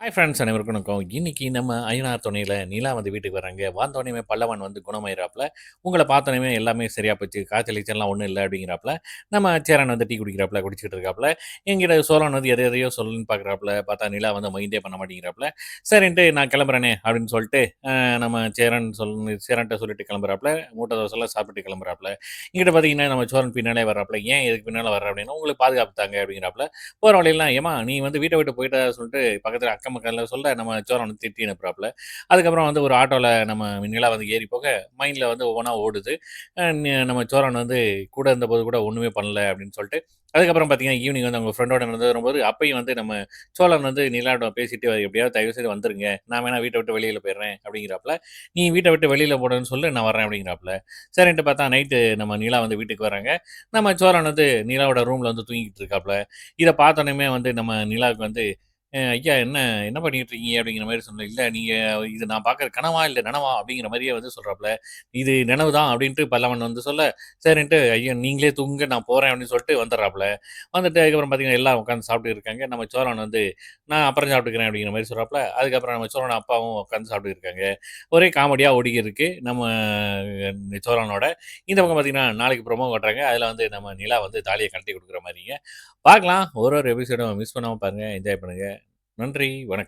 Hi friends அனைவருக்கும் வணக்கம். இன்னைக்கு நம்ம ஐயனார் துணையில நிலா வந்து வீட்டுக்கு வர்றாங்க. வந்தோனமே பல்லவன் வந்து குணமாயிறாப்புல. உங்கள பார்த்தோனமே எல்லாமே சரியா போச்சு. காய்ச்சல் கீச்சல்லாம் ஒண்ணும் இல்ல அப்படிங்கிறாப்புல. நம்ம சேரன் வந்து டீ குடிக்கிறாப்புல, குடிச்சிட்டு இருக்காப்புல. என்கிட்ட சோழன் வந்து எத எதையோ சொல்லணும்னு பார்க்குறாப்புல. பார்த்தா நிலா வந்து மைண்டே பண்ண மாட்டேங்கிறாப்புல. சரின்ட்டு நான் கிளம்புறேனே அப்படின்னு சொல்லிட்டு, நம்ம சேரன்ட்ட சொல்லிட்டு கிளம்புறாப்புல. முட்டை தோசைலாம் சாப்பிட்டு கிளம்புறாப்புல. இங்கிட்டு பார்த்தீங்கன்னா, நம்ம சோழன் பின்னாலே வர்றாப்புல. ஏன் இதுக்கு பின்னால வர்ற அப்படின்னா, உங்களுக்கு பாதுகாப்பு தாங்க அப்படிங்கிறாப்புல. போற வழியெல்லாம், "ஏம்மா நீ வந்து வீட்ட விட்டு போயிட்டா" சொல்லிட்டு பக்கத்துல அக்கம் பக்கத்துல சொல்ல, நம்ம சோழன் வந்து திட்டி அனுப்புறாப்புல. அதுக்கப்புறம் வந்து ஒரு ஆட்டோல நம்ம நிலா வந்து ஏறி போக, மைண்ட்ல வந்து ஒவ்வொன்னா ஓடுது. நம்ம சோழன் வந்து கூட இருந்தபோது கூட ஒண்ணுமே பண்ணல அப்படின்னு சொல்லிட்டு, அதுக்கப்புறம் பார்த்தீங்கன்னா, ஈவினிங் வந்து அவங்க ஃப்ரெண்டோட நடந்து வரும்போது, அப்பயும் வந்து நம்ம சோழன் வந்து நிலாவிடம் பேசிட்டு, "எப்படியாவது தயவு செய்து வந்துருங்க. நான் வேணா வீட்ட விட்டு வெளியில போயிடுறேன்" அப்படிங்கிறாப்புல. "நீ வீட்ட விட்டு வெளியில போடான்னு சொல்லு, நான் வர்றேன்" அப்படிங்கிறாப்புல. சரின்ட்டு பார்த்தா நைட்டு நம்ம நிலா வந்து வீட்டுக்கு வராங்க. நம்ம சோழன் வந்து நிலாவோட ரூம்ல வந்து தூங்கிட்டு இருக்காப்புல. இத பார்த்தோனமே வந்து நம்ம நிலாவுக்கு வந்து, "ஐயா என்ன என்ன பண்ணிட்டு இருக்கீங்க?" அப்படிங்கிற மாரி சொன்னேன். "இல்ல நீங்க இது நான் பார்க்குற கனவா? இல்ல நனவா?" அப்படிங்கிற மாரியே வந்து சொல்றாப்புல. "இது நனவு தான்" அப்படின்ட்டு பல்லவன் வந்து சொல்ல, சரின்ட்டு, "ஐயா நீங்களே தூங்குங்க நான் போறேன்" அப்படின்னு சொல்லிட்டு வந்துடுறாப்புல. வந்துட்டு அதுக்கப்புறம் பார்த்தீங்கன்னா, எல்லாம் உட்காந்து சாப்பிட்டுட்டு இருக்காங்க. நம்ம சோழன் வந்து, "நான் அப்புறம் சாப்பிட்டுக்கிறேன்" அப்படிங்கிற மாரி சொல்றாப்புல. அதுக்கப்புறம் நம்ம சோழன் அப்பாவும் உட்காந்து சாப்பிட்டுட்டு இருக்காங்க. ஒரே காமெடியா ஓடிக்கிட்டு இருக்கு. நம்ம சோழனோட. இந்த பக்கம் பார்த்தீங்கன்னா, நாளைக்கு ப்ரோமோ காட்டுறாங்க. அதில வந்து நம்ம நிலா வந்து தாலிய கழட்டி குடுக்குற மாரிங்க. பார்க்கலாம். ஒரு ஒரு எபிசோடும் மிஸ் பண்ணாம பாருங்க. என்ஜாய் பண்ணுங்க. நன்றி. வணக்கம்.